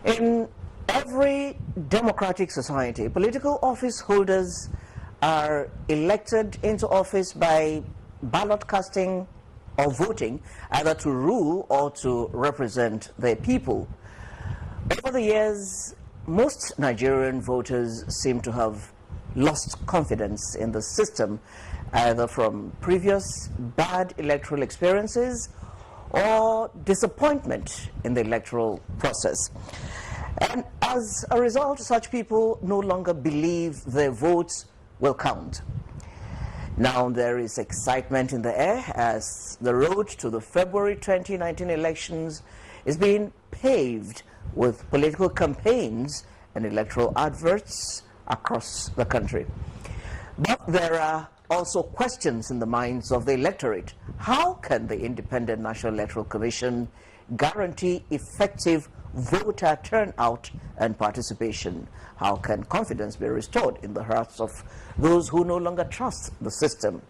In every democratic society, political office holders are elected into office by ballot casting or voting, either to rule or to represent their people. Over the years, most Nigerian voters seem to have lost confidence in the system, either from previous bad electoral experiences or disappointment in the electoral process. And as a result, such people no longer believe their votes will count. Now there is excitement in the air as the road to the February 2019 elections is being paved with political campaigns and electoral adverts across the country. But there are also questions in the minds of the electorate. How can the Independent National Electoral Commission guarantee effective voter turnout and participation? How can confidence be restored in the hearts of those who no longer trust the system?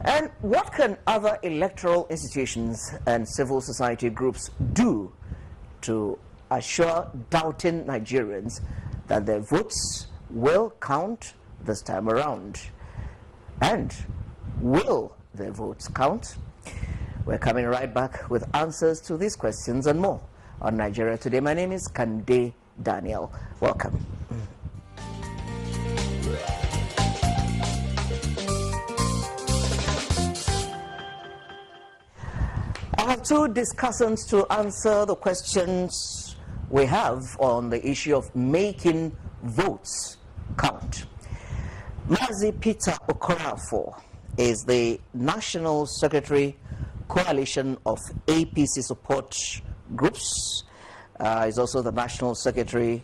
And what can other electoral institutions and civil society groups do to assure doubting Nigerians that their votes will count this time around? And will their votes count? We're coming right back with answers to these questions and more on Nigeria Today. My name is Kande Daniel. Welcome. I have two discussants to answer the questions we have on the issue of making votes count. Mazi Peter Okorafor is the National Secretary, Coalition of APC Support Groups. He's also the National Secretary,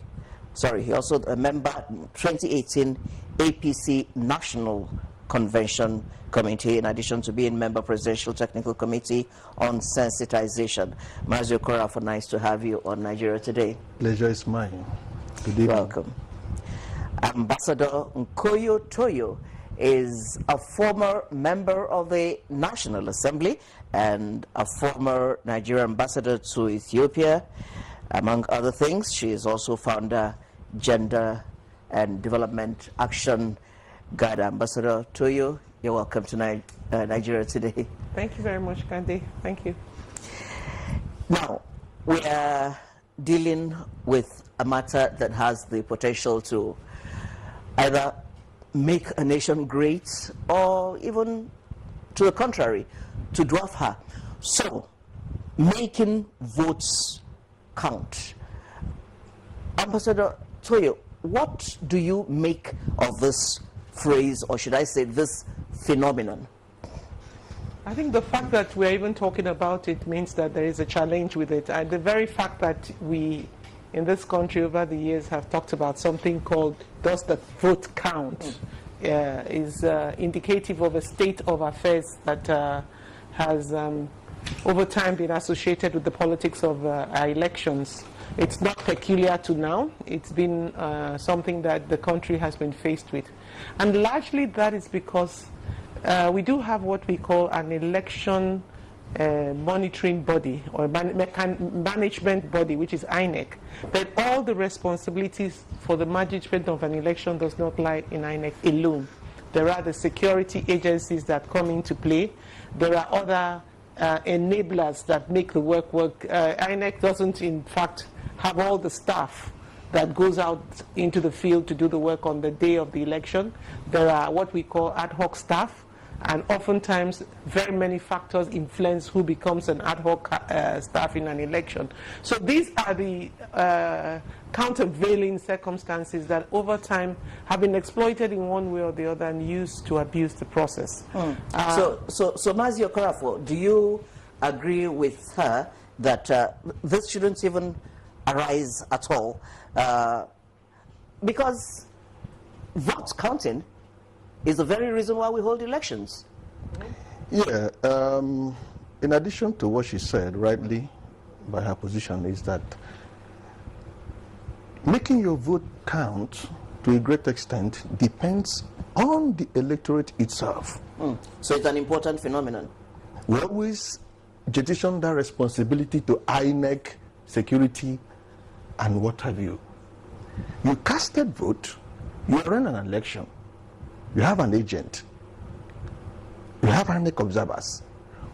he's also a member 2018 APC National Convention Committee, in addition to being member Presidential Technical Committee on Sensitization. Mazi Okorafor, nice to have you on Nigeria Today. Pleasure is mine. Good evening. Welcome. Ambassador Nkoyo Toyo is a former member of the National Assembly and a former Nigerian ambassador to Ethiopia. Among other things, she is also founder Gender and Development Action Guide. Ambassador Toyo, you're welcome to Nigeria Today. Thank you very much, Gandhi. Thank you. Now, we are dealing with a matter that has the potential to either make a nation great or even to the contrary, to dwarf her. So, making votes count. Ambassador Toyo, what do you make of this phrase, or should I say this phenomenon? I think the fact that we're even talking about it means that there is a challenge with it. And the very fact that we in this country over the years have talked about something called does the vote count is indicative of a state of affairs that has over time been associated with the politics of our elections. It's not peculiar to now. It's been something that the country has been faced with. And largely that is because we do have what we call an election monitoring body or management body, which is INEC. But all the responsibilities for the management of an election does not lie in INEC alone. There are the security agencies that come into play. There are other enablers that make the work. INEC doesn't, in fact, have all the staff that goes out into the field to do the work on the day of the election. There are what we call ad hoc staff, and oftentimes very many factors influence who becomes an ad hoc staff in an election. So these are the countervailing circumstances that over time have been exploited in one way or the other and used to abuse the process. So Mazi Okorafor, do you agree with her that this shouldn't even arise at all? Because votes counting is the very reason why we hold elections. Yeah, in addition to what she said, rightly, by her position, is that making your vote count to a great extent depends on the electorate itself. So it's an important phenomenon. We always jettison that responsibility to INEC, security, and what have you. You casted vote, you run an election, you have an agent, you have INEC observers.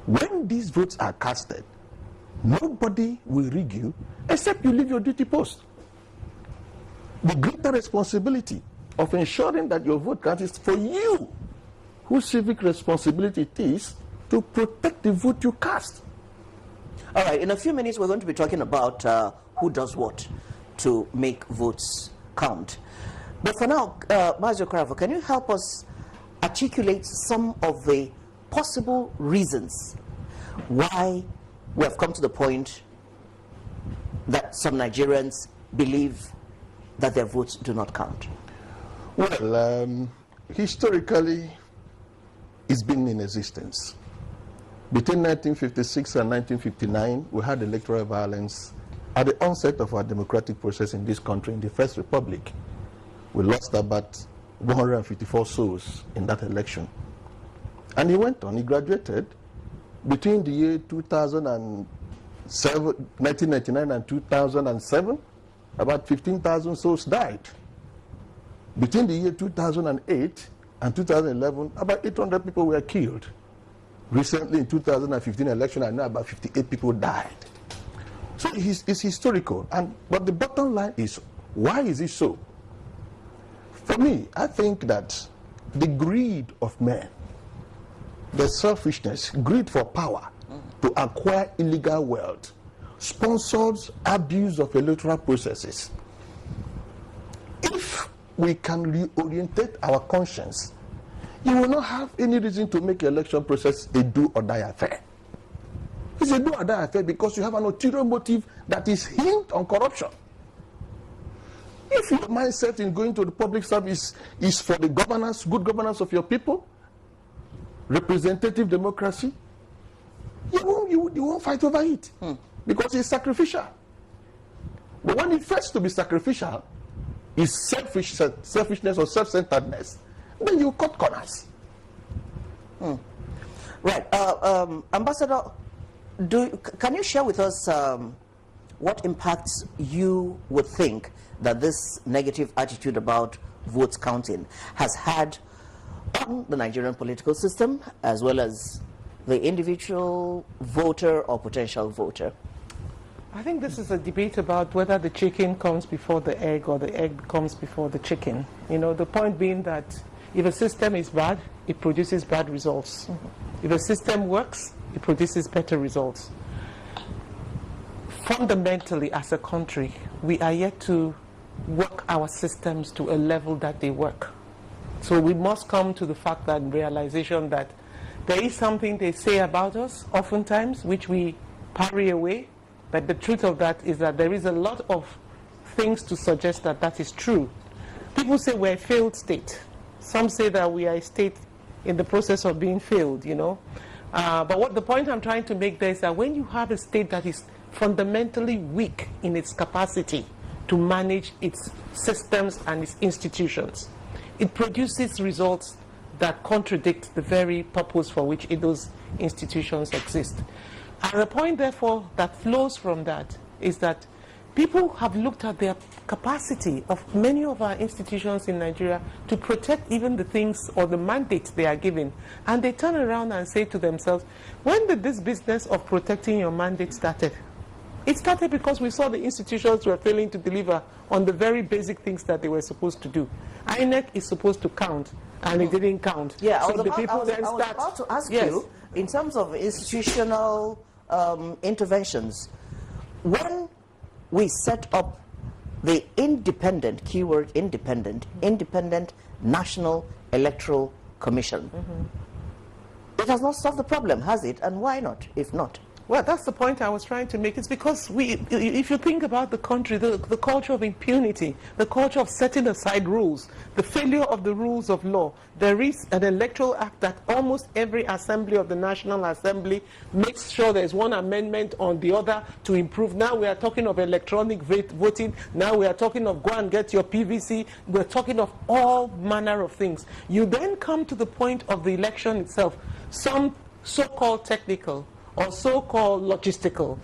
When these votes are casted, nobody will rig you except you leave your duty post. The greater responsibility of ensuring that your vote counts is for you, whose civic responsibility it is to protect the vote you cast. All right, in a few minutes we're going to be talking about who does what to make votes count. But for now, Mazi Okorafor, can you help us articulate some of the possible reasons why we have come to the point that some Nigerians believe that their votes do not count? Well, historically, it's been in existence. Between 1956 and 1959, we had electoral violence at the onset of our democratic process in this country, in the First Republic. We lost about 154 souls in that election. And he went on, he graduated. Between the year 1999 and 2007, about 15,000 souls died. Between the year 2008 and 2011, about 800 people were killed. Recently, in 2015 election, I know about 58 people died. So it's historical. But the bottom line is, why is it so? For me, I think that the greed of men, the selfishness, greed for power to acquire illegal wealth, sponsors abuse of electoral processes. If we can reorientate our conscience, you will not have any reason to make election process a do or die affair. It's a do or die affair because you have an ulterior motive that is hinged on corruption. If your mindset in going to the public service is for the governance, good governance of your people, representative democracy, you won't fight over it because it's sacrificial. But when it fails to be sacrificial, is selfishness or self-centeredness, then you cut corners. Right. Ambassador, can you share with us what impacts you would think that this negative attitude about votes counting has had on the Nigerian political system, as well as the individual voter or potential voter? I think this is a debate about whether the chicken comes before the egg or the egg comes before the chicken. You know, the point being that if a system is bad, it produces bad results. If a system works, it produces better results. Fundamentally, as a country, we are yet to work our systems to a level that they work. So we must come to the fact and realization that there is something they say about us, oftentimes, which we parry away. But the truth of that is that there is a lot of things to suggest that that is true. People say we're a failed state. Some say that we are a state in the process of being failed, you know. But what the point I'm trying to make there is that when you have a state that is fundamentally weak in its capacity to manage its systems and its institutions, it produces results that contradict the very purpose for which those institutions exist. And the point, therefore, that flows from that is that people have looked at their capacity of many of our institutions in Nigeria to protect even the things or the mandates they are given. And they turn around and say to themselves, when did this business of protecting your mandate started? It started because we saw the institutions were failing to deliver on the very basic things that they were supposed to do. INEC is supposed to count, and it didn't count. Yeah, so I was about to ask you, in terms of institutional interventions, when we set up the independent, keyword independent National Electoral Commission, it has not solved the problem, has it? And why not, if not? Well, that's the point I was trying to make. It's because if you think about the country, the culture of impunity, the culture of setting aside rules, the failure of the rules of law, there is an electoral act that almost every assembly of the National Assembly makes sure there's one amendment on the other to improve. Now we are talking of electronic voting. Now we are talking of go and get your PVC. We're talking of all manner of things. You then come to the point of the election itself, some so-called technical or so-called logistical.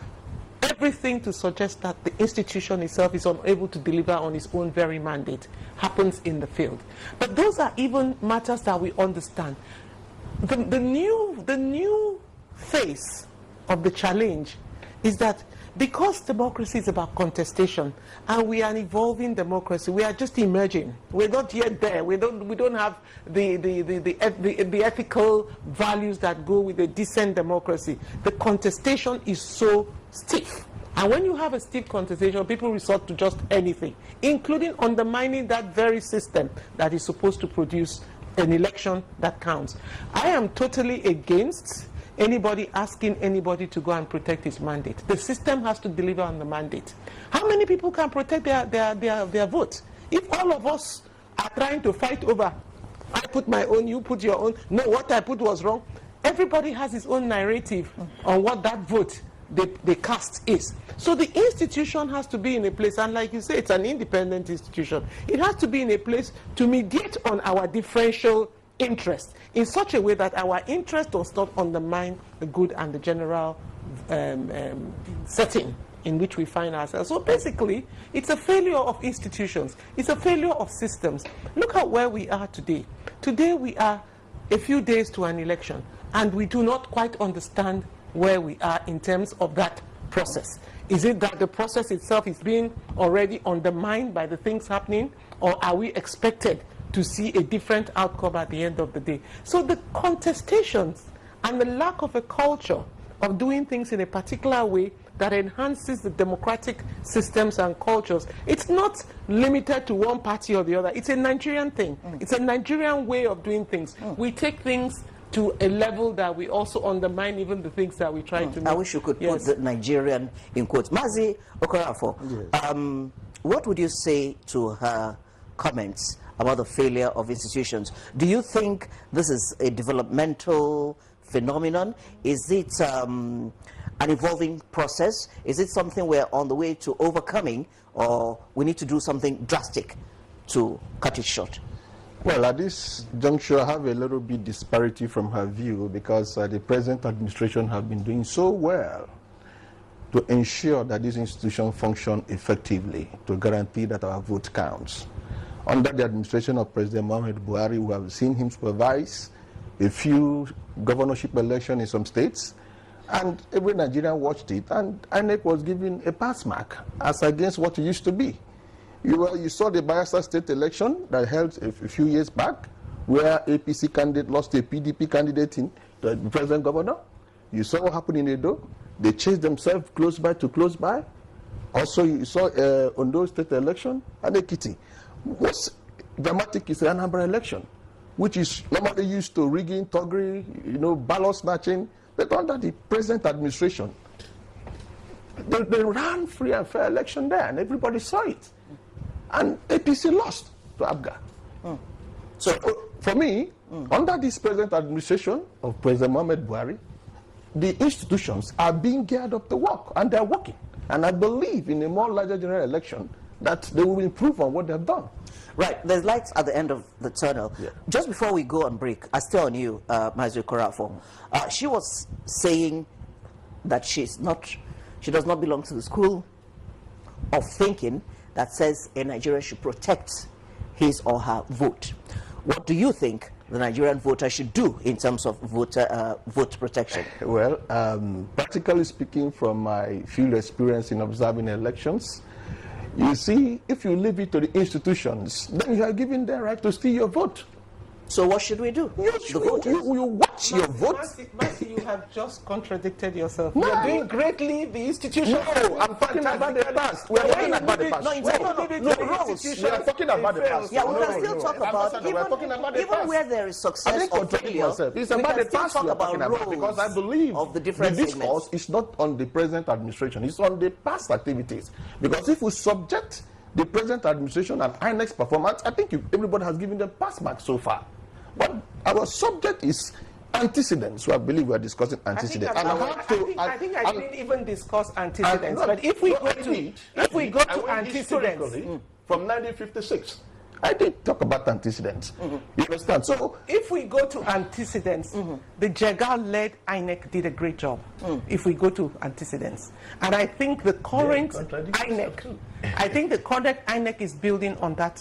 everything to suggest that the institution itself is unable to deliver on its own very mandate happens in the field. But those are even matters that we understand. The new face of the challenge is that because democracy is about contestation and we are an evolving democracy, we are just emerging. We're not yet there. We don't have the ethical values that go with a decent democracy. The contestation is so stiff. And when you have a stiff contestation, people resort to just anything, including undermining that very system that is supposed to produce an election that counts. I am totally against anybody asking anybody to go and protect his mandate. The system has to deliver on the mandate. How many people can protect their vote? If all of us are trying to fight over, I put my own, you put your own, no, what I put was wrong, everybody has his own narrative on what that vote they cast is. So the institution has to be in a place, and like you say, it's an independent institution. It has to be in a place to mediate on our differential interest in such a way that our interest does not undermine the good and the general setting in which we find ourselves. So basically, it's a failure of institutions. It's a failure of systems. Look at where we are today. Today we are a few days to an election, and we do not quite understand where we are in terms of that process. Is it that the process itself is being already undermined by the things happening, or are we expected to see a different outcome at the end of the day? So the contestations and the lack of a culture of doing things in a particular way that enhances the democratic systems and cultures, it's not limited to one party or the other. It's a Nigerian thing. It's a Nigerian way of doing things. We take things to a level that we also undermine even the things that we try to make. I wish you could put the Nigerian in quotes. Mazi Okorafor, what would you say to her comments about the failure of institutions? Do you think this is a developmental phenomenon? Is it an evolving process? Is it something we're on the way to overcoming, or we need to do something drastic to cut it short? Well, at this juncture, I have a little bit disparity from her view, because the present administration have been doing so well to ensure that this institution function effectively, to guarantee that our vote counts. Under the administration of President Muhammad Buhari, we have seen him supervise a few governorship elections in some states, and every Nigerian watched it, and INEC was given a pass mark as against what it used to be. You saw the Bayelsa state election that held a few years back, where APC candidate lost a PDP candidate in the president governor. You saw what happened in Edo. They chased themselves close by to close by. Also, you saw Ondo state election and Ekiti. What's dramatic is the Anambra election, which is normally used to rigging, thuggery, ballot snatching. But under the present administration, they ran free and fair election there, and everybody saw it. And APC lost to ABGA. So for me, under this present administration of President Muhammad Buhari, the institutions are being geared up to work, and they're working. And I believe in a more larger general election that they will improve on what they've done. Right, there's lights at the end of the tunnel. Yeah. Just before we go on break, I stay on you, Mazi Okorafor. She was saying that she does not belong to the school of thinking that says a Nigerian should protect his or her vote. What do you think the Nigerian voter should do in terms of vote protection? Well, practically speaking, from my field experience in observing elections, you see, if you leave it to the institutions, then you are giving them right to steal your vote. So what should we do? You watch your vote. Mercy, you have just contradicted yourself. No. You are doing greatly the institution. No, I'm talking about the past. We are talking about the past. We are talking about the past. Yeah, we can still talk about even where there is success or failure. It's about the past we are talking about, because I believe the discourse is not on the present administration. It's on the past activities. Because if we subject the present administration and INEC's performance, I think everybody has given them pass marks so far. But our subject is antecedents, so I believe we are discussing antecedents. I think I didn't even discuss antecedents. But if we go to antecedents from 1956, I did talk about antecedents. You understand? So if we go to antecedents, the Jega-led INEC did a great job. If we go to antecedents, and I think the current INEC, is building on that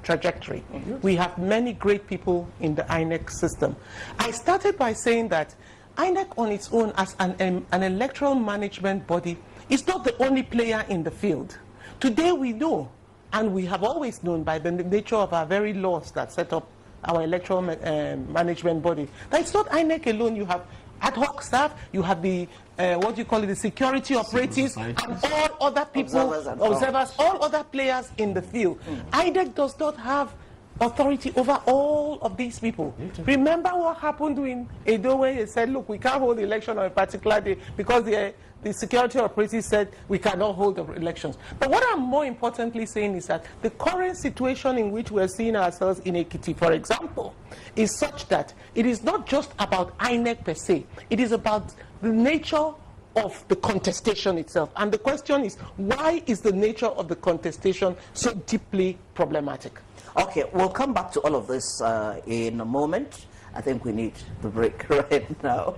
trajectory. We have many great people in the INEC system. I started by saying that INEC on its own as an electoral management body is not the only player in the field. Today we know, and we have always known by the nature of our very laws that set up our electoral management body, that it's not INEC alone. You have ad hoc staff, you have the, the security operatives, and all other people, observers, all other players in the field. INEC does not have authority over all of these people. Remember what happened in Edo when they said, look, we can't hold the election on a particular day because the security operatives said we cannot hold the elections. But what I'm more importantly saying is that the current situation in which we're seeing ourselves in Ekiti, for example, is such that it is not just about INEC per se. It is about the nature of the contestation itself. And the question is, why is the nature of the contestation so deeply problematic? Okay, we'll come back to all of this in a moment. I think we need the break right now.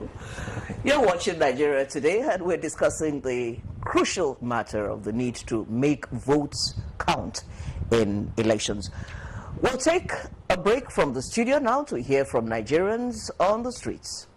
You're watching Nigeria Today, and we're discussing the crucial matter of the need to make votes count in elections. We'll take a break from the studio now to hear from Nigerians on the streets.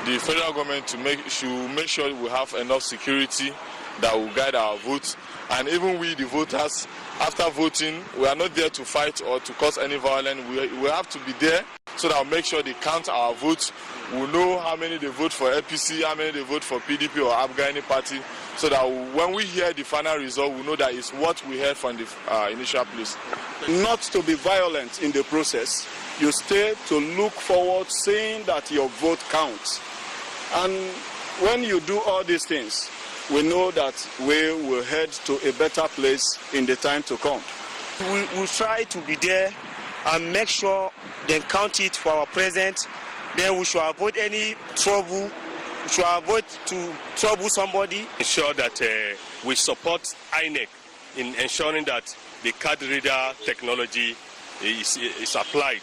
The federal government should make sure we have enough security that will guide our votes, and even we, the voters, after voting, we are not there to fight or to cause any violence. We have to be there so that we'll make sure they count our votes. We'll know how many they vote for APC, how many they vote for PDP or Afghani party, so that when we hear the final result, we know that it's what we heard from the initial place. Not to be violent in the process. You stay to look forward, saying that your vote counts. And when you do all these things, we know that we will head to a better place in the time to come. We will try to be there and make sure they count it for our president. Then we should avoid any trouble. We should avoid to trouble somebody. Ensure that we support INEC in ensuring that the card reader technology is applied.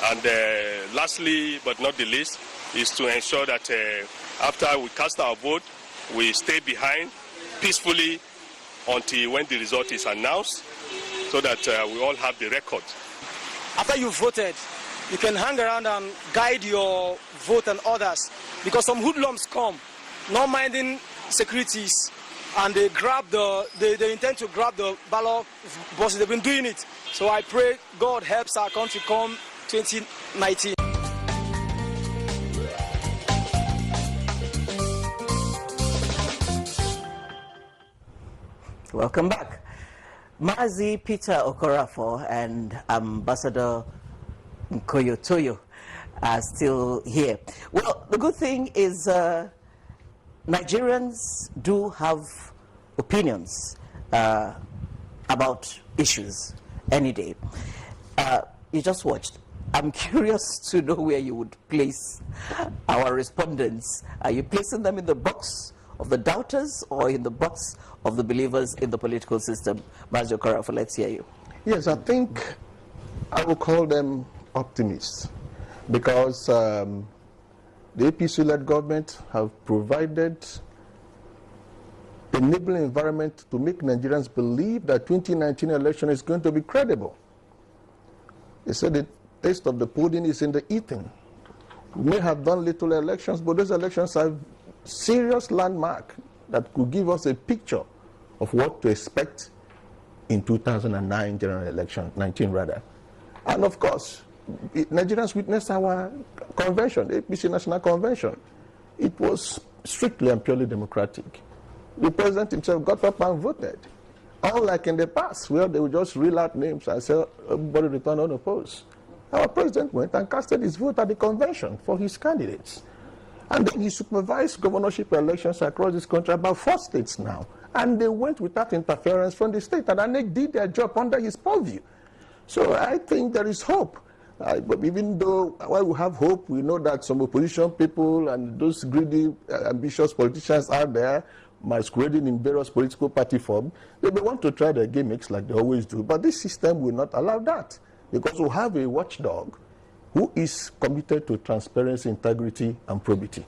And lastly, but not the least, is to ensure that after we cast our vote, we stay behind peacefully until when the result is announced, so that we all have the record. After you've voted, you can hang around and guide your vote and others, because some hoodlums come, not minding securities, and they intend to grab the ballot boxes. They've been doing it. So I pray God helps our country come 2019. Welcome back. Mazi Peter Okorafor and Ambassador Nkoyotoyo are still here. Well, the good thing is Nigerians do have opinions about issues any day. You just watched. I'm curious to know where you would place our respondents. Are you placing them in the box of the doubters or in the box of the believers in the political system? Mazi Okorafor, let's hear you. yes, I think I will call them optimists, because the APC-led government have provided enabling environment to make Nigerians believe that 2019 election is going to be credible. They said the taste of the pudding is in the eating. We may have done little elections, but those elections are serious landmark that could give us a picture of what to expect in 2009 general election, 19 rather. And of course, Nigerians witnessed our convention, the APC National Convention. It was strictly and purely democratic. The president himself got up and voted. Unlike in the past, where they would just reel out names and say, everybody returned unopposed. Our president went and casted his vote at the convention for his candidates. And then he supervised governorship elections across this country, about 4 states now. And they went without interference from the state, and they did their job under his purview. So I think there is hope But even though while we have hope, we know that some opposition people and those greedy, ambitious politicians out there masquerading in various political party form, they may want to try their gimmicks like they always do. But this system will not allow that, because we have a watchdog who is committed to transparency, integrity, and probity.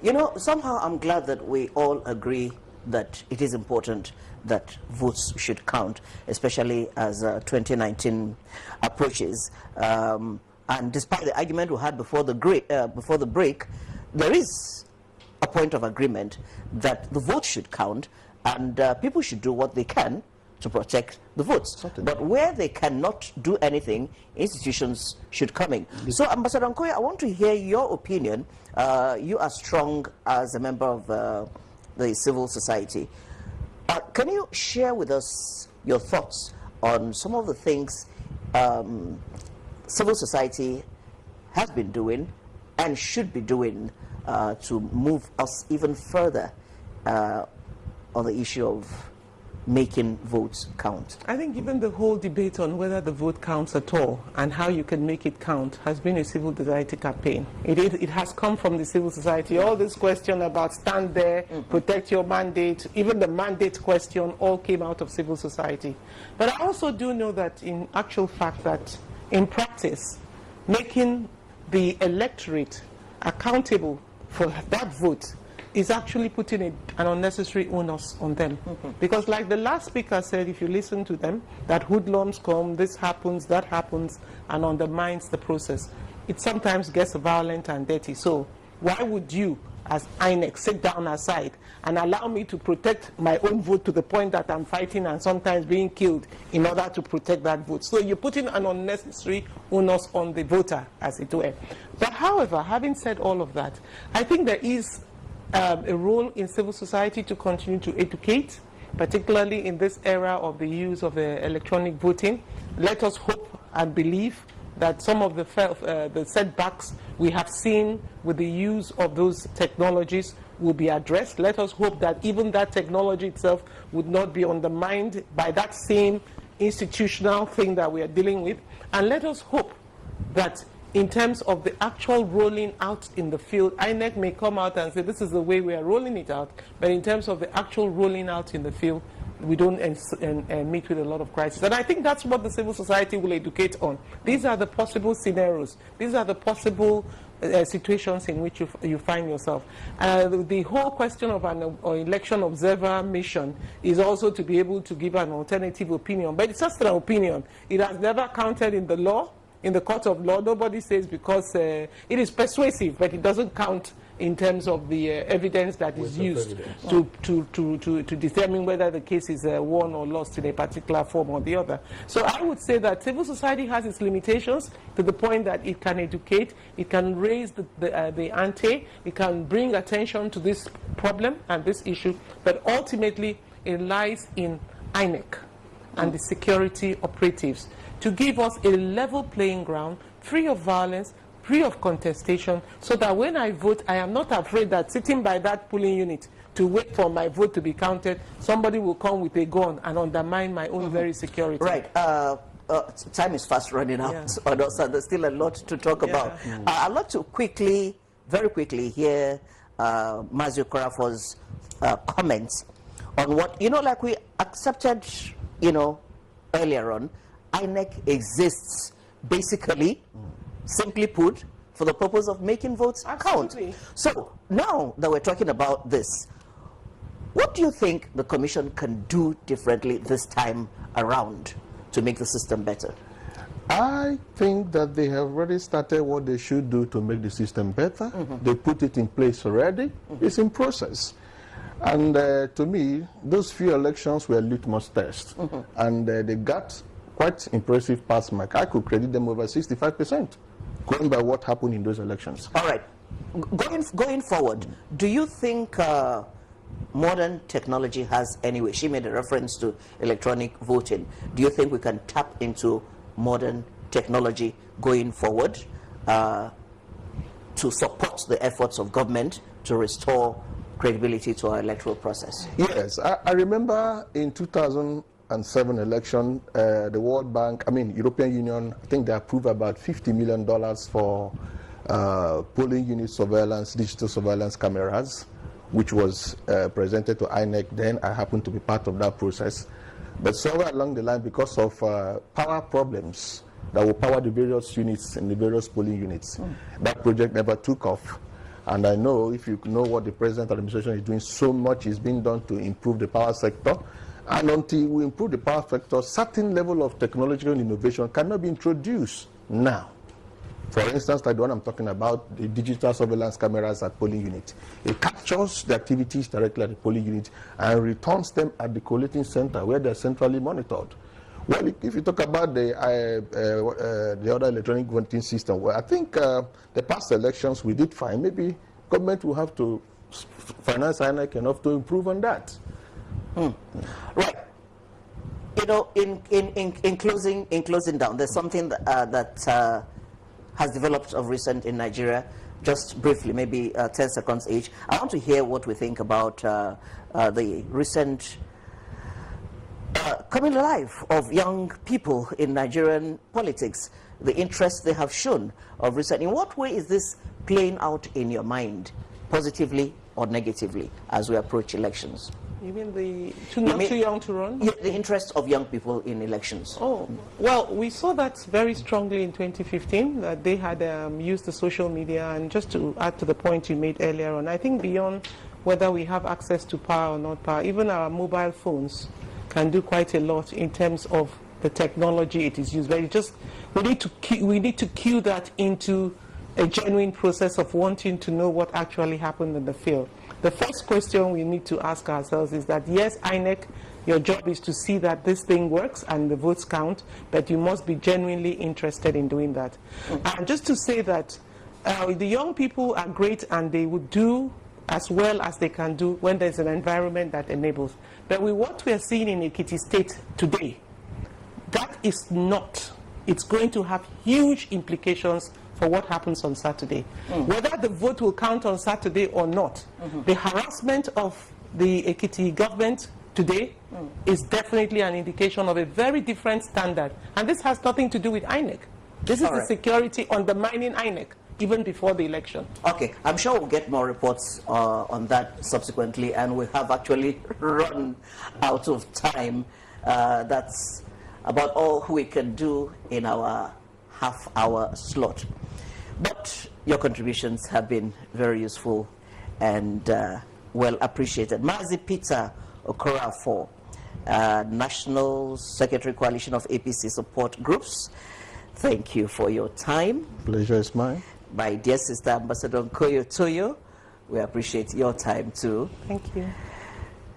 You know, somehow I'm glad that we all agree that it is important that votes should count, especially as 2019 approaches. And despite the argument we had before the break, there is a point of agreement that the vote should count, and people should do what they can to protect the votes. Certainly. But where they cannot do anything, institutions should come in. So, Ambassador Nkoya, I want to hear your opinion. You are strong as a member of the civil society. Can you share with us your thoughts on some of the things civil society has been doing and should be doing to move us even further on the issue of making votes count? I think given the whole debate on whether the vote counts at all and how you can make it count has been a civil society campaign. It has come from the civil society. All this question about stand there, protect your mandate, even the mandate question all came out of civil society. But I also do know that in actual fact that in practice, making the electorate accountable for that vote is actually putting an unnecessary onus on them. Because like the last speaker said, if you listen to them, that hoodlums come, this happens, that happens, and undermines the process. It sometimes gets violent and dirty. So why would you, as INEC, sit down aside and allow me to protect my own vote to the point that I'm fighting and sometimes being killed in order to protect that vote? So you're putting an unnecessary onus on the voter, as it were. But however, having said all of that, I think there is a role in civil society to continue to educate, particularly in this era of the use of electronic voting. Let us hope and believe that some of the setbacks we have seen with the use of those technologies will be addressed. Let us hope that even that technology itself would not be undermined by that same institutional thing that we are dealing with. And let us hope that in terms of the actual rolling out in the field, INEC may come out and say this is the way we are rolling it out, but in terms of the actual rolling out in the field, we don't meet with a lot of crisis. And I think that's what the civil society will educate on. These are the possible scenarios. These are the possible situations in which you find yourself. The whole question of an election observer mission is also to be able to give an alternative opinion. But it's just an opinion. It has never counted in the law. In the court of law, nobody says because it is persuasive, but it doesn't count in terms of the evidence that is used to determine whether the case is won or lost in a particular form or the other. So I would say that civil society has its limitations to the point that it can educate, it can raise the ante, it can bring attention to this problem and this issue, but ultimately it lies in INEC and the security operatives to give us a level playing ground, free of violence, free of contestation, so that when I vote, I am not afraid that sitting by that polling unit to wait for my vote to be counted, somebody will come with a gun and undermine my own very security. Right. Time is fast running out, so there's still a lot to talk about. I'd like to very quickly hear Mazi Okorafor's comments on what, like we accepted, earlier on, INEC exists basically, simply put, for the purpose of making votes count. So now that we're talking about this, what do you think the Commission can do differently this time around to make the system better? I think that they have already started what they should do to make the system better. They put it in place already. It's in process. And to me, those few elections were litmus tests. And they got quite impressive pass mark. I could credit them over 65%, going by what happened in those elections. All right. Going forward, do you think modern technology has any way? She made a reference to electronic voting. Do you think we can tap into modern technology going forward to support the efforts of government to restore credibility to our electoral process? Yes. I remember in 2000 2007 election, the World Bank, European Union, I think they approved about $50 million for polling unit surveillance, digital surveillance cameras, which was presented to INEC. Then I happened to be part of that process. But somewhere along the line, because of power problems that will power the various units in the various polling units, that project never took off. And I know, if you know what the present administration is doing, so much is being done to improve the power sector. And until we improve the power sector, certain level of technological innovation cannot be introduced now. For instance, like the one I'm talking about, the digital surveillance cameras at polling units. It captures the activities directly at the polling unit and returns them at the collating center where they're centrally monitored. Well, if you talk about the other electronic voting system, well, I think the past elections we did fine. Maybe government will have to finance INEC enough to improve on that. Right. You know, in closing down, there's something that has developed of recent in Nigeria. Just briefly, maybe 10 seconds each. I want to hear what we think about the recent coming alive of young people in Nigerian politics, the interest they have shown of recent. In what way is this playing out in your mind, positively or negatively, as we approach elections? You mean too young to run? Yeah, the interest of young people in elections. Oh, well, we saw that very strongly in 2015, that they had used the social media. And just to add to the point you made earlier on, I think beyond whether we have access to power or not power, even our mobile phones can do quite a lot in terms of the technology it is used. But we need to cue that into a genuine process of wanting to know what actually happened in the field. The first question we need to ask ourselves is that, yes, INEC, your job is to see that this thing works and the votes count, but you must be genuinely interested in doing that. And just to say that the young people are great and they would do as well as they can do when there's an environment that enables. But with what we are seeing in Ekiti State today, that is not. It's going to have huge implications for what happens on Saturday. Whether the vote will count on Saturday or not, the harassment of the Ekiti government today is definitely an indication of a very different standard. And this has nothing to do with INEC. This is the security undermining INEC even before the election. Okay, I'm sure we'll get more reports on that subsequently, and we have actually run out of time. That's about all we can do in our half-hour slot. But your contributions have been very useful and well appreciated. Mazi Peter Okorafor, National Secretary Coalition of APC Support Groups, thank you for your time. Pleasure is mine. My dear sister, Ambassador Nkoyo Toyo, we appreciate your time too. Thank you.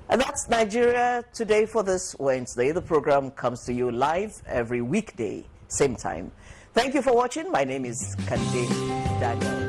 And that's Nigeria Today for this Wednesday. The program comes to you live every weekday, same time. Thank you for watching. My name is Kande Daniel.